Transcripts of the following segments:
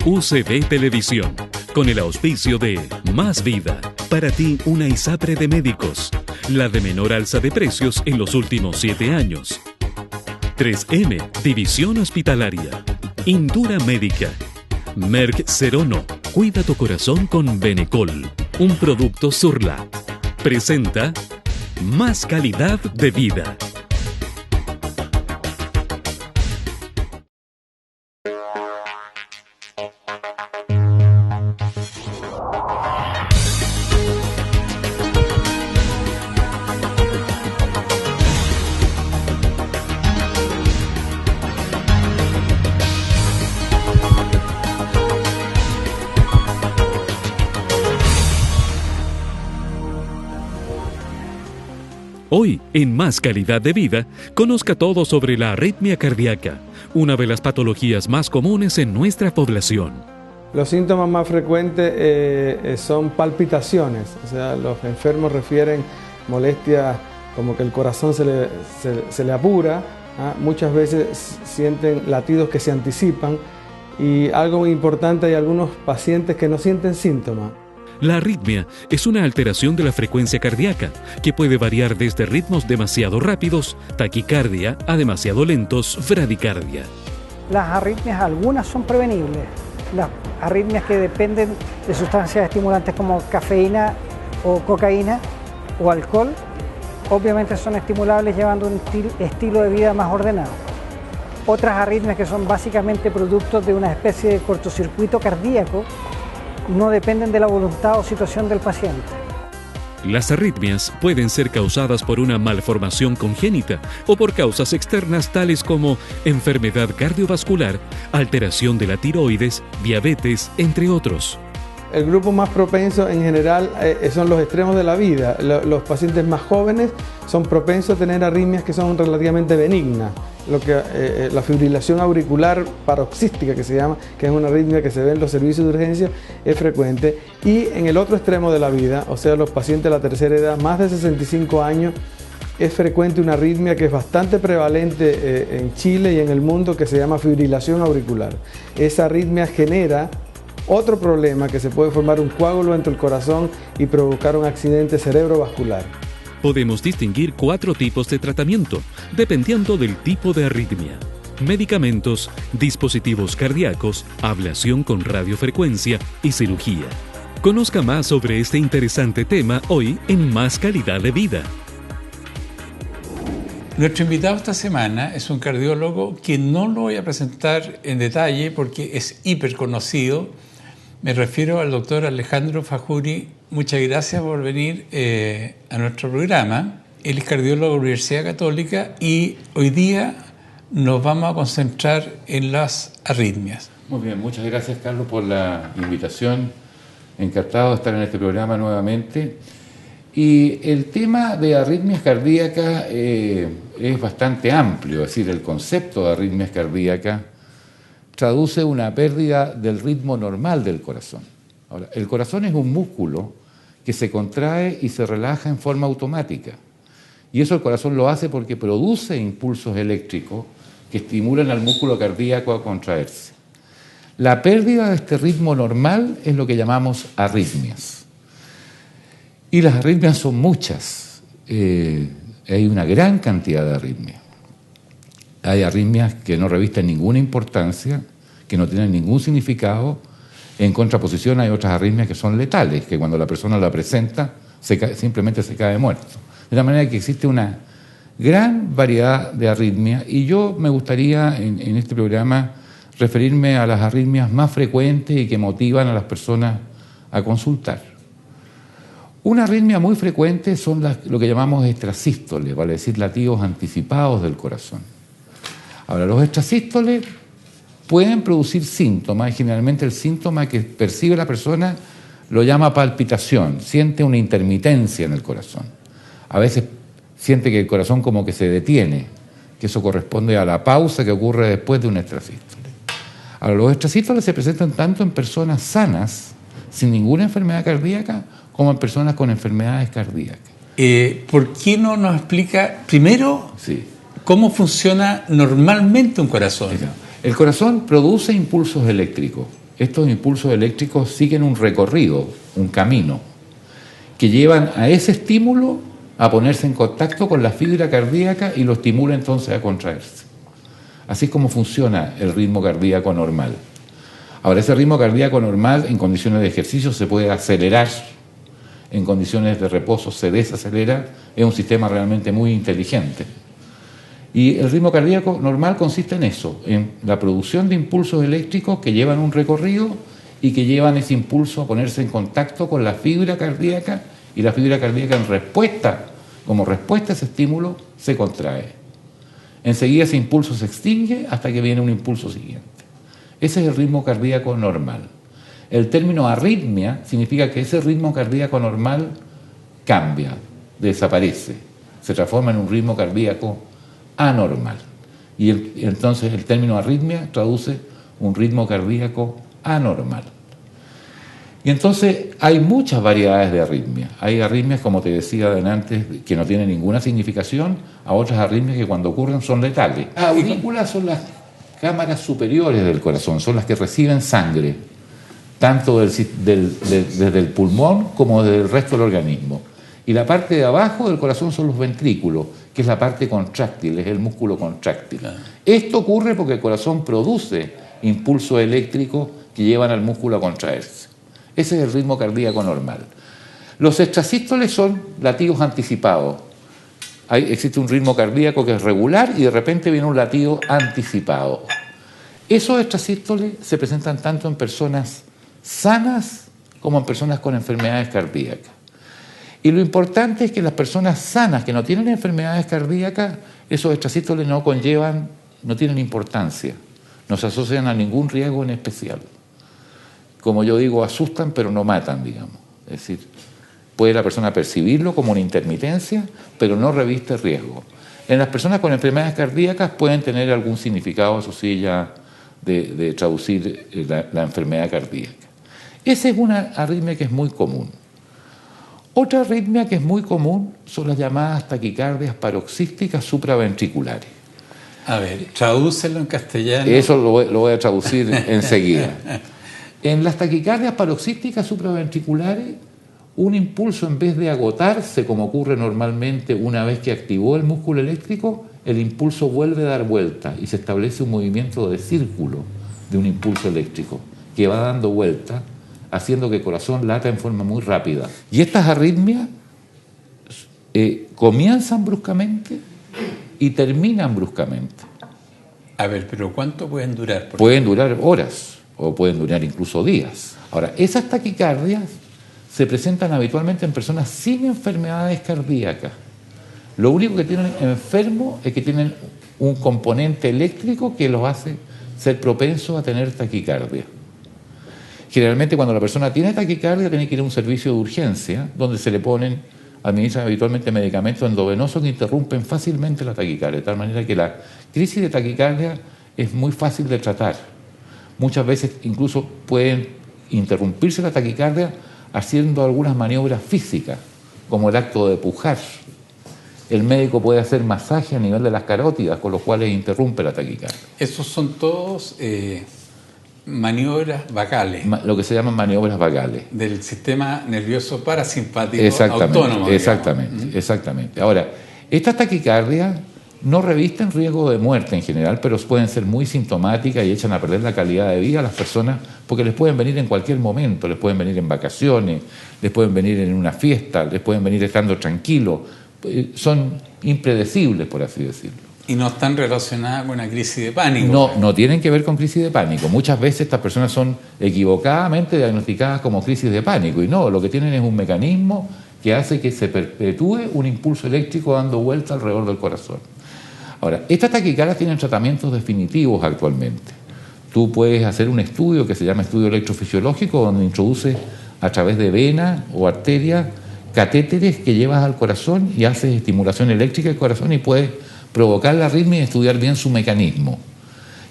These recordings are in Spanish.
UCB Televisión, con el auspicio de Más Vida. Para ti, una ISAPRE de médicos, la de menor alza de precios en los últimos 7 años. 3M, División Hospitalaria. Indura Médica. Merck Serono, cuida tu corazón con Benecol, un producto Surla. Presenta Más Calidad de Vida. Hoy, en Más Calidad de Vida, conozca todo sobre la arritmia cardíaca, una de las patologías más comunes en nuestra población. Los síntomas más frecuentes son palpitaciones, o sea, los enfermos refieren molestias como que el corazón se le apura, muchas veces sienten latidos que se anticipan y algo muy importante, hay algunos pacientes que no sienten síntomas. La arritmia es una alteración de la frecuencia cardíaca que puede variar desde ritmos demasiado rápidos, taquicardia, a demasiado lentos, bradicardia. Las arritmias, algunas son prevenibles. Las arritmias que dependen de sustancias estimulantes como cafeína o cocaína o alcohol, obviamente son estimulables llevando un estilo de vida más ordenado. Otras arritmias que son básicamente productos de una especie de cortocircuito cardíaco no dependen de la voluntad o situación del paciente. Las arritmias pueden ser causadas por una malformación congénita o por causas externas tales como enfermedad cardiovascular, alteración de la tiroides, diabetes, entre otros. El grupo más propenso en general son los extremos de la vida. Los pacientes más jóvenes son propensos a tener arritmias que son relativamente benignas. La fibrilación auricular paroxística, que se llama, que es una arritmia que se ve en los servicios de urgencia, es frecuente. Y en el otro extremo de la vida, o sea, los pacientes de la tercera edad, más de 65 años, es frecuente una arritmia que es bastante prevalente en Chile y en el mundo, que se llama fibrilación auricular. Esa arritmia genera otro problema, que se puede formar un coágulo entre el corazón y provocar un accidente cerebrovascular. Podemos distinguir 4 tipos de tratamiento, dependiendo del tipo de arritmia: medicamentos, dispositivos cardíacos, ablación con radiofrecuencia y cirugía. Conozca más sobre este interesante tema hoy en Más Calidad de Vida. Nuestro invitado esta semana es un cardiólogo que no lo voy a presentar en detalle porque es hiper conocido. Me refiero al doctor Alejandro Fajuri. Muchas gracias por venir a nuestro programa. Él es cardiólogo de la Universidad Católica y hoy día nos vamos a concentrar en las arritmias. Muy bien, muchas gracias, Carlos, por la invitación. Encantado de estar en este programa nuevamente. Y el tema de arritmias cardíacas es bastante amplio, es decir, el concepto de arritmias cardíacas traduce una pérdida del ritmo normal del corazón. Ahora, el corazón es un músculo que se contrae y se relaja en forma automática. Y eso el corazón lo hace porque produce impulsos eléctricos que estimulan al músculo cardíaco a contraerse. La pérdida de este ritmo normal es lo que llamamos arritmias. Y las arritmias son muchas. Hay una gran cantidad de arritmias. Hay arritmias que no revisten ninguna importancia, que no tienen ningún significado. En contraposición hay otras arritmias que son letales, que cuando la persona la presenta simplemente se cae muerto. De la manera que existe una gran variedad de arritmias y yo me gustaría en este programa referirme a las arritmias más frecuentes y que motivan a las personas a consultar. Una arritmia muy frecuente son lo que llamamos extrasístoles, vale decir latidos anticipados del corazón. Ahora, los extrasístoles pueden producir síntomas y generalmente el síntoma que percibe la persona lo llama palpitación, siente una intermitencia en el corazón. A veces siente que el corazón como que se detiene, que eso corresponde a la pausa que ocurre después de un extrasístole. Ahora, los extrasístoles se presentan tanto en personas sanas, sin ninguna enfermedad cardíaca, como en personas con enfermedades cardíacas. ¿Por qué no nos explica primero cómo funciona normalmente un corazón? El corazón produce impulsos eléctricos estos impulsos eléctricos siguen un recorrido, un camino, que llevan a ese estímulo a ponerse en contacto con la fibra cardíaca y lo estimula entonces a contraerse. Así es como funciona el ritmo cardíaco normal. Ahora, ese ritmo cardíaco normal en condiciones de ejercicio se puede acelerar, en condiciones de reposo se desacelera, es un sistema realmente muy inteligente. Y el ritmo cardíaco normal consiste en eso, en la producción de impulsos eléctricos que llevan un recorrido y que llevan ese impulso a ponerse en contacto con la fibra cardíaca, y la fibra cardíaca como respuesta a ese estímulo, se contrae. Enseguida ese impulso se extingue hasta que viene un impulso siguiente. Ese es el ritmo cardíaco normal. El término arritmia significa que ese ritmo cardíaco normal cambia, desaparece, se transforma en un ritmo cardíaco anormal. Y entonces el término arritmia traduce un ritmo cardíaco anormal. Y entonces hay muchas variedades de arritmias. Hay arritmias, como te decía antes, que no tienen ninguna significación, a otras arritmias que cuando ocurren son letales. Las aurículas son las cámaras superiores del corazón, son las que reciben sangre, tanto desde el pulmón como desde el resto del organismo. Y la parte de abajo del corazón son los ventrículos, que es la parte contráctil, es el músculo contráctil. Esto ocurre porque el corazón produce impulsos eléctricos que llevan al músculo a contraerse. Ese es el ritmo cardíaco normal. Los extrasístoles son latidos anticipados. Existe un ritmo cardíaco que es regular y de repente viene un latido anticipado. Esos extrasístoles se presentan tanto en personas sanas como en personas con enfermedades cardíacas. Y lo importante es que las personas sanas que no tienen enfermedades cardíacas, esos extrasístoles no tienen importancia, no se asocian a ningún riesgo en especial. Como yo digo, asustan pero no matan, digamos. Es decir, puede la persona percibirlo como una intermitencia, pero no reviste riesgo. En las personas con enfermedades cardíacas pueden tener algún significado, eso sí, ya de traducir la enfermedad cardíaca. Esa es una arritmia que es muy común. Otra arritmia que es muy común son las llamadas taquicardias paroxísticas supraventriculares. A ver, tradúcelo en castellano. Eso lo voy a traducir enseguida. En las taquicardias paroxísticas supraventriculares, un impulso, en vez de agotarse como ocurre normalmente una vez que activó el músculo eléctrico, el impulso vuelve a dar vuelta y se establece un movimiento de círculo de un impulso eléctrico que va dando vuelta, haciendo que el corazón lata en forma muy rápida. Y estas arritmias comienzan bruscamente y terminan bruscamente. A ver, pero ¿cuánto pueden durar? Pueden durar horas o pueden durar incluso días. Ahora, esas taquicardias se presentan habitualmente en personas sin enfermedades cardíacas. Lo único que tienen enfermos es que tienen un componente eléctrico que los hace ser propensos a tener taquicardia. Generalmente cuando la persona tiene taquicardia tiene que ir a un servicio de urgencia donde se le administran habitualmente medicamentos endovenosos que interrumpen fácilmente la taquicardia, de tal manera que la crisis de taquicardia es muy fácil de tratar. Muchas veces incluso pueden interrumpirse la taquicardia haciendo algunas maniobras físicas, como el acto de pujar. El médico puede hacer masaje a nivel de las carótidas, con los cuales interrumpe la taquicardia. Esos son todos maniobras vagales. Lo que se llaman maniobras vagales. Del sistema nervioso parasimpático autónomo. Exactamente. Exactamente. Ahora, estas taquicardias no revisten riesgo de muerte en general, pero pueden ser muy sintomáticas y echan a perder la calidad de vida a las personas porque les pueden venir en cualquier momento, les pueden venir en vacaciones, les pueden venir en una fiesta, les pueden venir estando tranquilos. Son impredecibles, por así decirlo. ¿Y no están relacionadas con una crisis de pánico? No tienen que ver con crisis de pánico. Muchas veces estas personas son equivocadamente diagnosticadas como crisis de pánico y no, lo que tienen es un mecanismo que hace que se perpetúe un impulso eléctrico dando vuelta alrededor del corazón. Ahora, estas taquicardias tienen tratamientos definitivos actualmente. Tú puedes hacer un estudio que se llama estudio electrofisiológico donde introduces a través de vena o arteria catéteres que llevas al corazón y haces estimulación eléctrica del corazón y puedes provocar la arritmia y estudiar bien su mecanismo.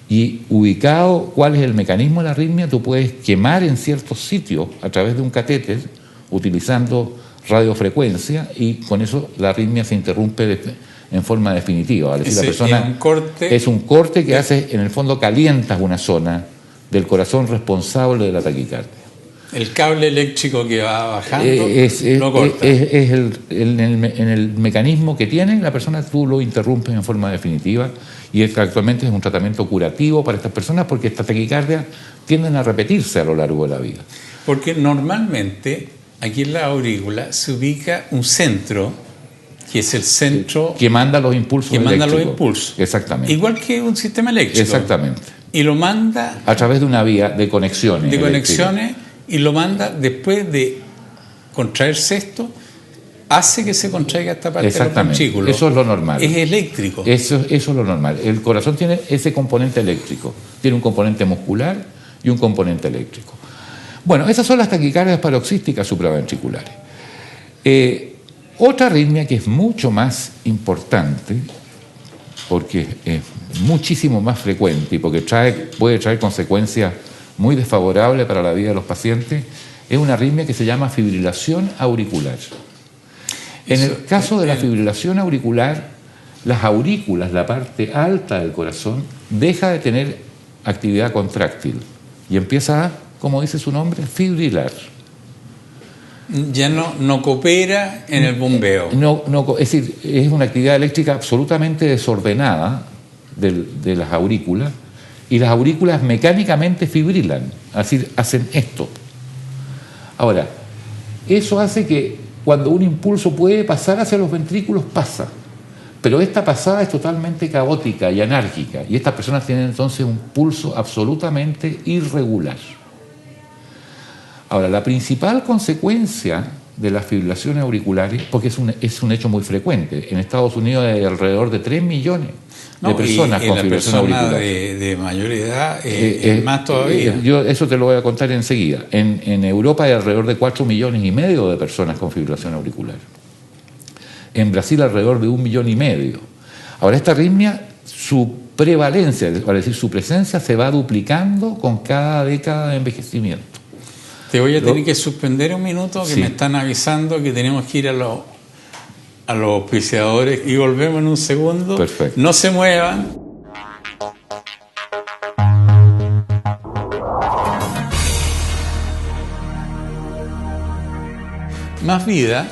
Y ubicado cuál es el mecanismo de la arritmia, tú puedes quemar en ciertos sitios a través de un catéter utilizando radiofrecuencia y con eso la arritmia se interrumpe en forma definitiva. Es decir, la persona es un corte que hace, en el fondo calientas una zona del corazón responsable de la taquicardia. El cable eléctrico que va bajando lo corta. En el mecanismo que tiene la persona, tú lo interrumpes en forma definitiva, y actualmente es un tratamiento curativo para estas personas, porque estas taquicardias tienden a repetirse a lo largo de la vida. Porque normalmente aquí en la aurícula se ubica un centro, que es el centro que manda los impulsos eléctricos. Exactamente. Igual que un sistema eléctrico. Exactamente. Y lo manda a través de una vía de conexiones. Y lo manda después de contraerse esto, hace que se contraiga esta parte de los ventrículos. Eso es lo normal. Es eléctrico. Eso es lo normal. El corazón tiene ese componente eléctrico. Tiene un componente muscular y un componente eléctrico. Bueno, esas son las taquicardias paroxísticas supraventriculares. Otra arritmia que es mucho más importante, porque es muchísimo más frecuente y porque puede traer consecuencias muy desfavorable para la vida de los pacientes, es una arritmia que se llama fibrilación auricular. En el caso de la fibrilación auricular, las aurículas, la parte alta del corazón, deja de tener actividad contráctil y empieza a, como dice su nombre, fibrilar. Ya no coopera en el bombeo. Es decir, es una actividad eléctrica absolutamente desordenada de las aurículas, y las aurículas mecánicamente fibrilan, es decir, hacen esto. Ahora, eso hace que cuando un impulso puede pasar hacia los ventrículos, pasa. Pero esta pasada es totalmente caótica y anárquica, y estas personas tienen entonces un pulso absolutamente irregular. Ahora, la principal consecuencia de las fibrilaciones auriculares, porque es un hecho muy frecuente, en Estados Unidos hay alrededor de 3 millones de personas con fibrilación auricular. De mayor edad es más todavía. Yo eso te lo voy a contar enseguida. En Europa hay alrededor de 4,5 millones de personas con fibrilación auricular. En Brasil alrededor de 1,5 millones. Ahora, esta arritmia, su prevalencia, es decir, su presencia, se va duplicando con cada década de envejecimiento. Te voy a tener que suspender un minuto, que me están avisando que tenemos que ir a los auspiciadores, y volvemos en un segundo. Perfecto. No se muevan. Más Vida,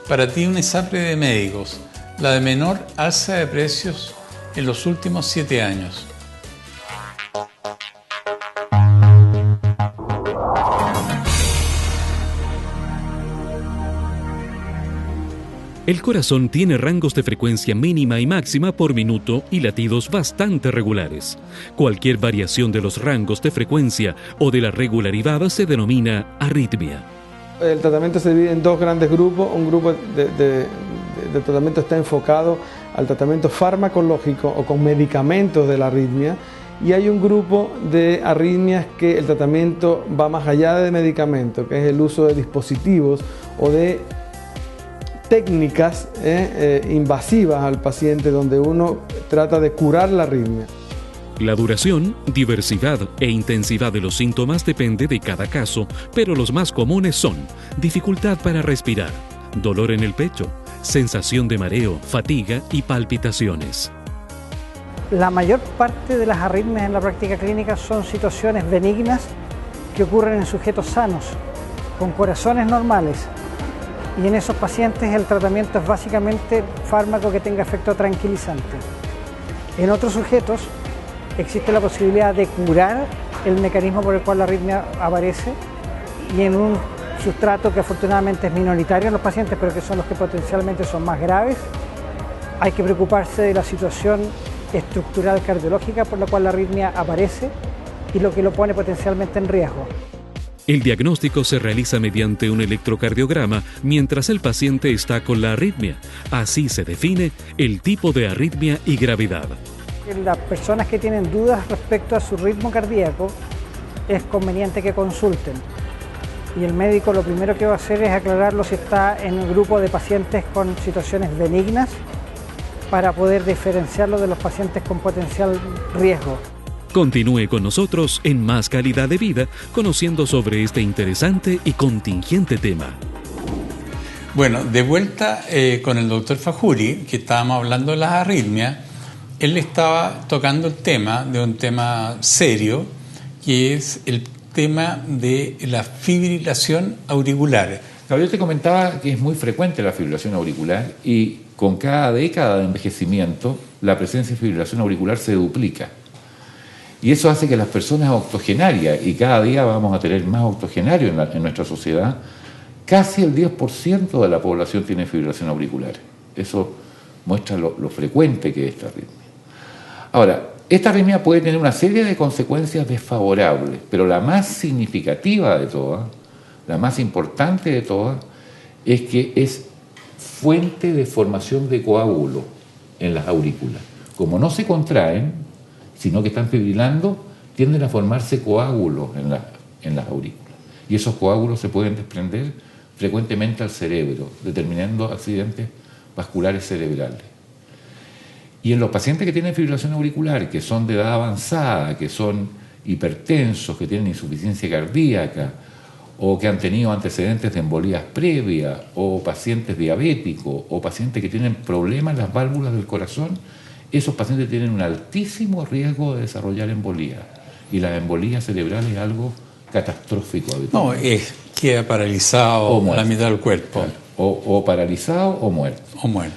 para ti una ISAPRE de médicos, la de menor alza de precios en los últimos 7 años. El corazón tiene rangos de frecuencia mínima y máxima por minuto y latidos bastante regulares. Cualquier variación de los rangos de frecuencia o de la regularidad se denomina arritmia. El tratamiento se divide en dos grandes grupos. Un grupo de tratamiento está enfocado al tratamiento farmacológico o con medicamentos de la arritmia, y hay un grupo de arritmias que el tratamiento va más allá de medicamentos, que es el uso de dispositivos o de técnicas invasivas al paciente, donde uno trata de curar la arritmia. La duración, diversidad e intensidad de los síntomas depende de cada caso, pero los más comunes son dificultad para respirar, dolor en el pecho, sensación de mareo, fatiga y palpitaciones. La mayor parte de las arritmias en la práctica clínica son situaciones benignas que ocurren en sujetos sanos, con corazones normales. Y en esos pacientes el tratamiento es básicamente fármaco que tenga efecto tranquilizante. En otros sujetos existe la posibilidad de curar el mecanismo por el cual la arritmia aparece, y en un sustrato que afortunadamente es minoritario en los pacientes, pero que son los que potencialmente son más graves, hay que preocuparse de la situación estructural cardiológica por la cual la arritmia aparece y lo que lo pone potencialmente en riesgo. El diagnóstico se realiza mediante un electrocardiograma mientras el paciente está con la arritmia. Así se define el tipo de arritmia y gravedad. Las personas que tienen dudas respecto a su ritmo cardíaco, es conveniente que consulten. Y el médico lo primero que va a hacer es aclararlo si está en un grupo de pacientes con situaciones benignas, para poder diferenciarlo de los pacientes con potencial riesgo. Continúe con nosotros en Más Calidad de Vida, conociendo sobre este interesante y contingente tema. Bueno, de vuelta con el doctor Fakhoury, que estábamos hablando de las arritmias. Él estaba tocando el tema de un tema serio, que es el tema de la fibrilación auricular. Claro, yo te comentaba que es muy frecuente la fibrilación auricular y con cada década de envejecimiento la presencia de fibrilación auricular se duplica. Y eso hace que las personas octogenarias, y cada día vamos a tener más octogenarios en nuestra sociedad, casi el 10% de la población tiene fibrilación auricular. Eso muestra lo frecuente que es esta arritmia. Ahora, esta arritmia puede tener una serie de consecuencias desfavorables, pero la más significativa de todas, la más importante de todas, es que es fuente de formación de coágulos en las aurículas. Como no se contraen, sino que están fibrilando, tienden a formarse coágulos en las aurículas. Y esos coágulos se pueden desprender frecuentemente al cerebro, determinando accidentes vasculares cerebrales. Y en los pacientes que tienen fibrilación auricular, que son de edad avanzada, que son hipertensos, que tienen insuficiencia cardíaca, o que han tenido antecedentes de embolías previas, o pacientes diabéticos, o pacientes que tienen problemas en las válvulas del corazón, esos pacientes tienen un altísimo riesgo de desarrollar embolías. Y la embolía cerebral es algo catastrófico habitualmente. No, queda paralizado la mitad del cuerpo. Claro. O paralizado o muerto. O muerto.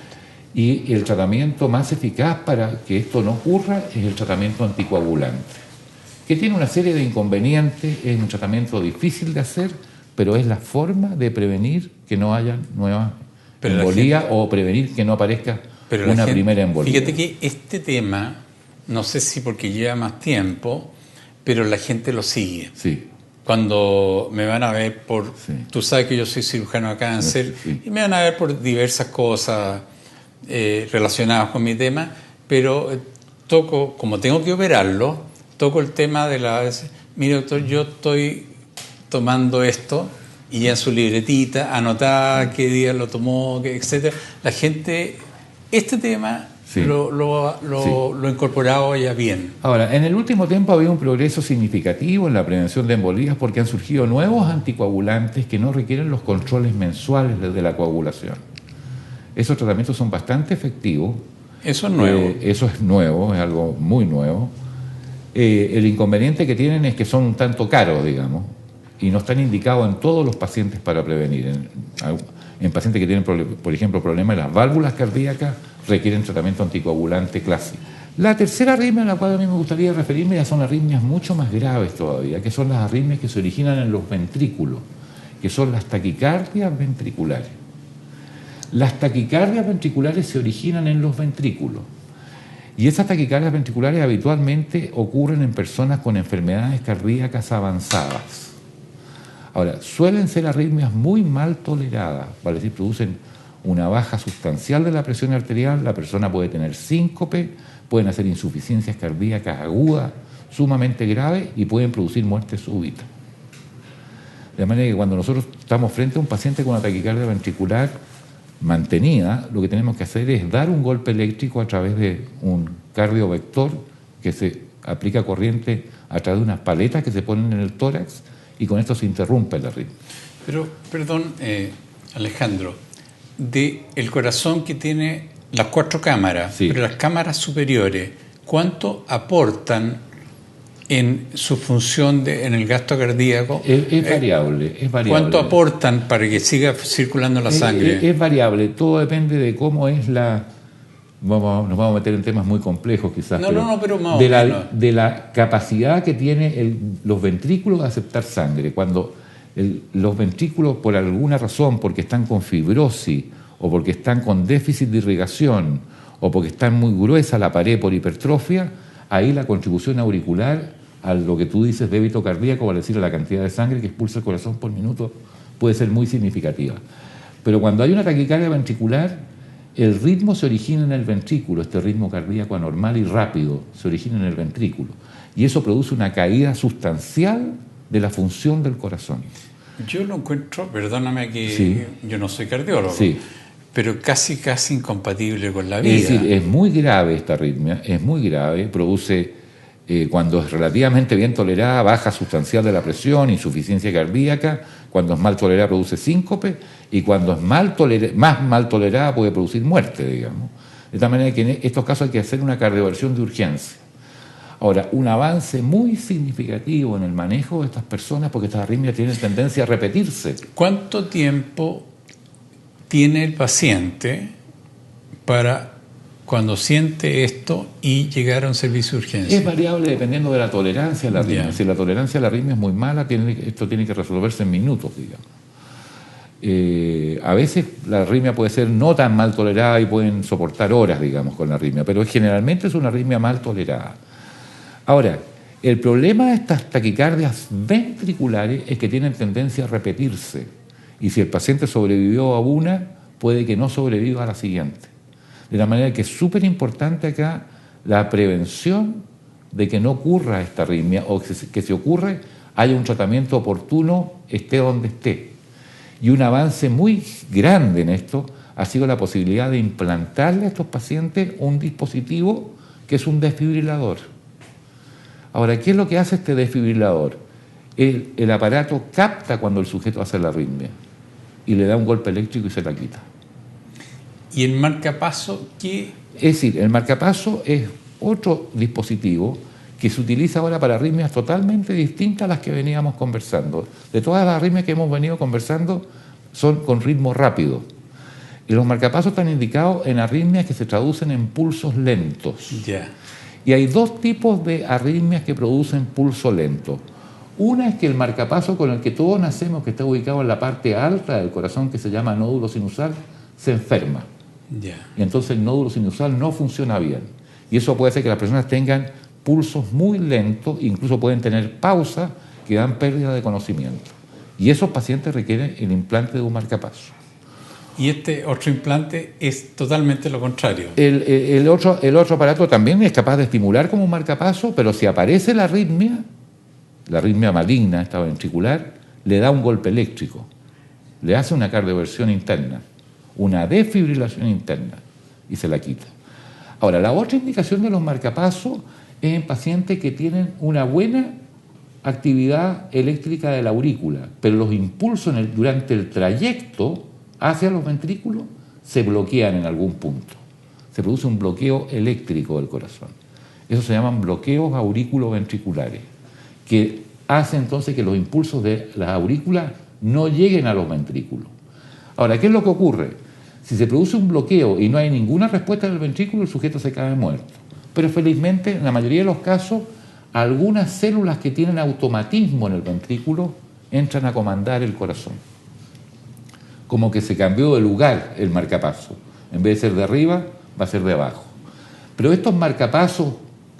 Y el tratamiento más eficaz para que esto no ocurra es el tratamiento anticoagulante, que tiene una serie de inconvenientes, es un tratamiento difícil de hacer, pero es la forma de prevenir que no haya nuevas embolías o prevenir que no aparezca una primera embolía. Fíjate que este tema, no sé si porque lleva más tiempo, pero la gente lo sigue. Sí. Cuando me van a ver por... Sí. Tú sabes que yo soy cirujano de cáncer, sí. Y me van a ver por diversas cosas relacionadas con mi tema, pero toco, como tengo que operarlo, toco el tema de la... Mire, doctor, yo estoy tomando esto, y ya en su libretita, anotar qué día lo tomó, etcétera. La gente, este tema... Sí. Lo he incorporado ya bien. Ahora, en el último tiempo ha habido un progreso significativo en la prevención de embolías porque han surgido nuevos anticoagulantes que no requieren los controles mensuales de la coagulación. Esos tratamientos son bastante efectivos. Eso es nuevo. Eso es nuevo, es algo muy nuevo. El inconveniente que tienen es que son un tanto caros, digamos, y no están indicados en todos los pacientes para prevenir. En pacientes que tienen, por ejemplo, problemas de las válvulas cardíacas, requieren tratamiento anticoagulante clásico. La tercera arritmia a la cual a mí me gustaría referirme ya son arritmias mucho más graves todavía, que son las arritmias que se originan en los ventrículos, que son las taquicardias ventriculares. Las taquicardias ventriculares se originan en los ventrículos. Y esas taquicardias ventriculares habitualmente ocurren en personas con enfermedades cardíacas avanzadas. Ahora, suelen ser arritmias muy mal toleradas, vale decir, producen una baja sustancial de la presión arterial, la persona puede tener síncope, pueden hacer insuficiencias cardíacas agudas, sumamente graves, y pueden producir muerte súbita. De manera que cuando nosotros estamos frente a un paciente con una taquicardia ventricular mantenida, lo que tenemos que hacer es dar un golpe eléctrico a través de un cardiovector que se aplica corriente a través de unas paletas que se ponen en el tórax, y con esto se interrumpe la arritmia. Pero, perdón, Alejandro, el corazón que tiene las 4 cámaras, sí, pero las cámaras superiores, ¿cuánto aportan en su función en el gasto cardíaco? Es variable, es variable. ¿Cuánto aportan para que siga circulando la sangre? Es variable, todo depende de cómo es la... nos vamos a meter en temas muy complejos quizás, pero más de la capacidad que tienen los ventrículos de aceptar sangre. Cuando los ventrículos, por alguna razón, porque están con fibrosis, o porque están con déficit de irrigación, o porque está muy gruesa la pared por hipertrofia, ahí la contribución auricular a lo que tú dices débito cardíaco, vale decir, a la cantidad de sangre que expulsa el corazón por minuto, puede ser muy significativa. Pero cuando hay una taquicardia ventricular, el ritmo se origina en el ventrículo, este ritmo cardíaco anormal y rápido se origina en el ventrículo, y eso produce una caída sustancial de la función del corazón. Yo lo encuentro, perdóname que sí, yo no soy cardiólogo, sí, pero casi incompatible con la vida. Es decir, es muy grave esta arritmia, es muy grave, produce, cuando es relativamente bien tolerada, baja sustancial de la presión, insuficiencia cardíaca, cuando es mal tolerada produce síncope, y cuando es más mal tolerada puede producir muerte, digamos. De tal manera que en estos casos hay que hacer una cardioversión de urgencia. Ahora, un avance muy significativo en el manejo de estas personas, porque estas arritmias tienen tendencia a repetirse. ¿Cuánto tiempo tiene el paciente para cuando siente esto y llegar a un servicio de urgencia? Es variable dependiendo de la tolerancia a la arritmia. Si la tolerancia a la arritmia es muy mala, esto tiene que resolverse en minutos, digamos. A veces la arritmia puede ser no tan mal tolerada y pueden soportar horas, digamos, con la arritmia, pero generalmente es una arritmia mal tolerada. Ahora, el problema de estas taquicardias ventriculares es que tienen tendencia a repetirse, y si el paciente sobrevivió a una, puede que no sobreviva a la siguiente. De la manera que es súper importante acá la prevención de que no ocurra esta arritmia, o que si ocurre haya un tratamiento oportuno, esté donde esté. Y un avance muy grande en esto ha sido la posibilidad de implantarle a estos pacientes un dispositivo que es un desfibrilador. Ahora, ¿qué es lo que hace este desfibrilador? El aparato capta cuando el sujeto hace la arritmia y le da un golpe eléctrico y se la quita. ¿Y el marcapaso qué? Es decir, el marcapaso es otro dispositivo que se utiliza ahora para arritmias totalmente distintas a las que veníamos conversando. De todas las arritmias que hemos venido conversando son con ritmo rápido. Y los marcapasos están indicados en arritmias que se traducen en pulsos lentos. Ya. Y hay dos tipos de arritmias que producen pulso lento. Una es que el marcapaso con el que todos nacemos, que está ubicado en la parte alta del corazón, que se llama nódulo sinusal, se enferma. Ya. Y entonces el nódulo sinusal no funciona bien. Y eso puede hacer que las personas tengan pulsos muy lentos, incluso pueden tener pausas que dan pérdida de conocimiento. Y esos pacientes requieren el implante de un marcapaso. Y este otro implante es totalmente lo contrario. El otro aparato también es capaz de estimular como un marcapaso, pero si aparece la arritmia maligna, esta ventricular, le da un golpe eléctrico, le hace una cardioversión interna, una desfibrilación interna y se la quita. Ahora, la otra indicación de los marcapasos es en pacientes que tienen una buena actividad eléctrica de la aurícula, pero los impulsos durante el trayecto hacia los ventrículos se bloquean en algún punto. Se produce un bloqueo eléctrico del corazón. Eso se llaman bloqueos auriculoventriculares, que hace entonces que los impulsos de las aurículas no lleguen a los ventrículos. Ahora, ¿qué es lo que ocurre? Si se produce un bloqueo y no hay ninguna respuesta del ventrículo, el sujeto se cae muerto. Pero felizmente, en la mayoría de los casos, algunas células que tienen automatismo en el ventrículo entran a comandar el corazón. Como que se cambió de lugar el marcapaso. En vez de ser de arriba, va a ser de abajo. Pero estos marcapasos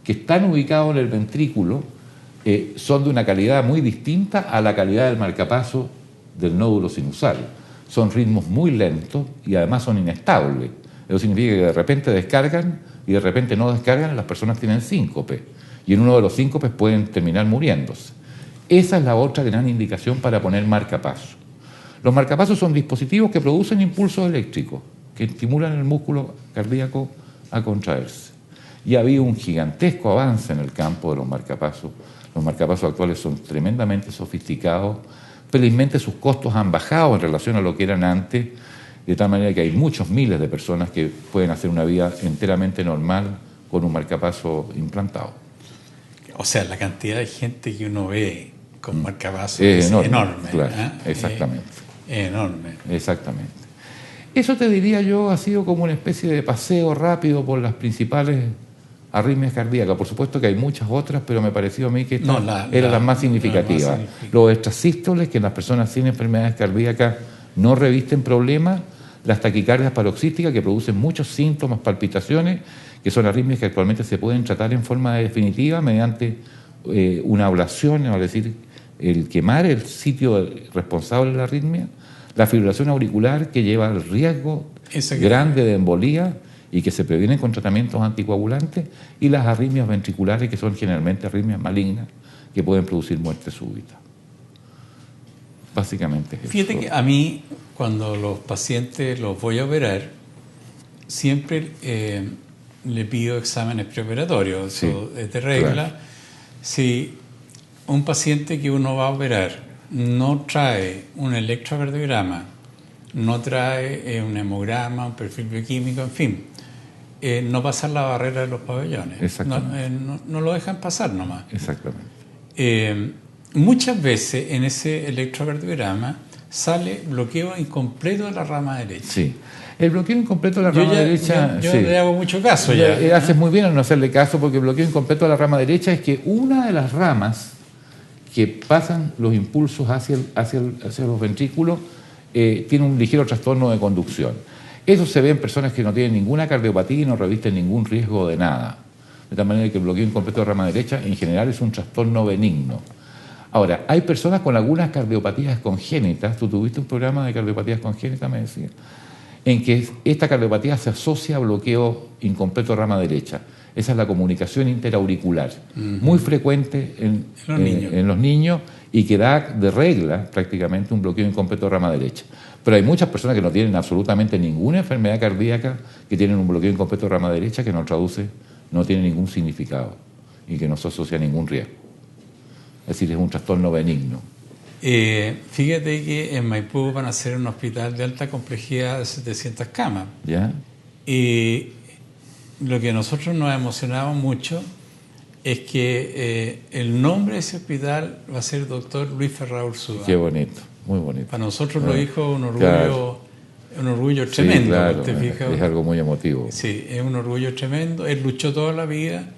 que están ubicados en el ventrículo son de una calidad muy distinta a la calidad del marcapaso del nódulo sinusal. Son ritmos muy lentos y además son inestables. Eso significa que de repente descargan y de repente no descargan y las personas tienen síncope. Y en uno de los síncopes pueden terminar muriéndose. Esa es la otra gran indicación para poner marcapaso. Los marcapasos son dispositivos que producen impulsos eléctricos, que estimulan el músculo cardíaco a contraerse. Y ha habido un gigantesco avance en el campo de los marcapasos. Los marcapasos actuales son tremendamente sofisticados. Felizmente sus costos han bajado en relación a lo que eran antes, de tal manera que hay muchos miles de personas que pueden hacer una vida enteramente normal con un marcapaso implantado. O sea, la cantidad de gente que uno ve con marcapasos es enorme. Claro, exactamente. Enorme. Exactamente. Eso te diría yo ha sido como una especie de paseo rápido por las principales arritmias cardíacas. Por supuesto que hay muchas otras, pero me pareció a mí que esta era la más significativa. Los extrasístoles, que en las personas sin enfermedades cardíacas no revisten problemas, las taquicardias paroxísticas, que producen muchos síntomas, palpitaciones, que son arritmias que actualmente se pueden tratar en forma definitiva mediante una ablación, es decir, el quemar el sitio responsable de la arritmia, la fibrilación auricular, que lleva al riesgo grande de embolía y que se previenen con tratamientos anticoagulantes, y las arritmias ventriculares, que son generalmente arritmias malignas que pueden producir muerte súbita. Básicamente es eso. Fíjate que a mí, cuando los pacientes los voy a operar, siempre le pido exámenes preoperatorios, Sí, eso es de regla. claro. Si un paciente que uno va a operar no trae un electrocardiograma, no trae un hemograma, un perfil bioquímico, en fin, no pasar la barrera de los pabellones. Exactamente. No lo dejan pasar nomás. Exactamente. Muchas veces en ese electrocardiograma sale bloqueo incompleto de la rama derecha. Sí. El bloqueo incompleto de la rama derecha... Yo sí. le hago mucho caso ya. Haces muy bien en no hacerle caso, porque el bloqueo incompleto de la rama derecha es que una de las ramas que pasan los impulsos hacia los ventrículos tiene un ligero trastorno de conducción. Eso se ve en personas que no tienen ninguna cardiopatía y no revisten ningún riesgo de nada. De tal manera que el bloqueo incompleto de la rama derecha en general es un trastorno benigno. Ahora, hay personas con algunas cardiopatías congénitas, tú tuviste un programa de cardiopatías congénitas, me decías, en que esta cardiopatía se asocia a bloqueo incompleto de rama derecha. Esa es la comunicación interauricular, muy frecuente en los niños y que da de regla prácticamente un bloqueo incompleto de rama derecha. Pero hay muchas personas que no tienen absolutamente ninguna enfermedad cardíaca, que tienen un bloqueo incompleto de rama derecha que no traduce, no tiene ningún significado y que no se asocia a ningún riesgo. Es decir, es un trastorno benigno. Fíjate que en Maipú van a hacer un hospital de alta complejidad de 700 camas. ¿Ya? Y lo que a nosotros nos ha emocionado mucho es que el nombre de ese hospital va a ser Dr. Luis Ferrá Urzúa. Qué bonito, muy bonito. Para nosotros los hijos un orgullo, claro. Un orgullo tremendo. Sí, claro, ¿te fijas? es algo muy emotivo. Sí, es un orgullo tremendo. Él luchó toda la vida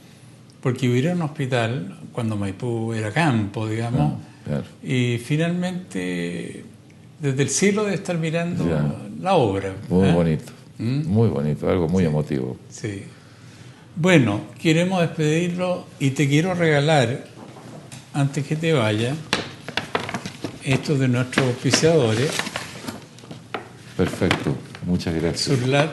porque hubiera un hospital cuando Maipú era campo, digamos. Claro. Y finalmente, desde el cielo de estar mirando la obra. Muy bonito, muy bonito, algo muy emotivo. Sí. Bueno, queremos despedirlo y te quiero regalar, antes que te vaya, estos de nuestros auspiciadores. Perfecto, muchas gracias. Surlat.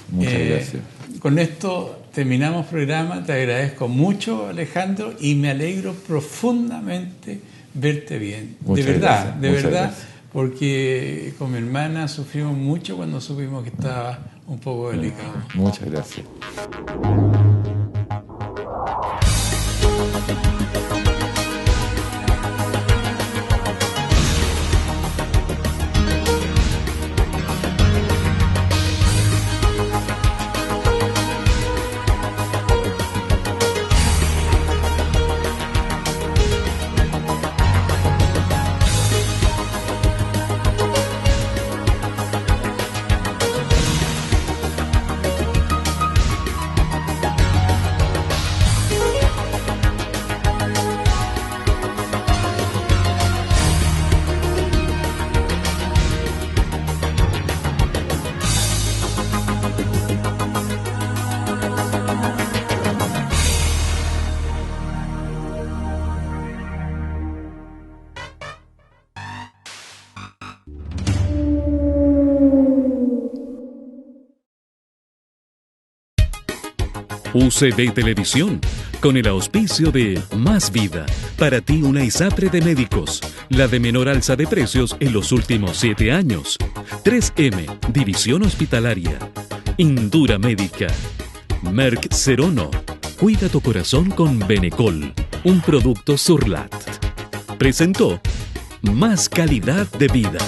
Muchas gracias. Con esto terminamos el programa. Te agradezco mucho, Alejandro, y me alegro profundamente verte bien. Muchas de verdad, gracias, de muchas verdad, gracias. Porque con mi hermana sufrimos mucho cuando supimos que estaba un poco delicado. Muchas gracias. UCB Televisión, con el auspicio de Más Vida, para ti una ISAPRE de médicos, la de menor alza de precios en los últimos 7 años. 3M, División Hospitalaria. Indura Médica. Merck Serono, cuida tu corazón con Benecol, un producto Surlat. Presentó Más calidad de vida.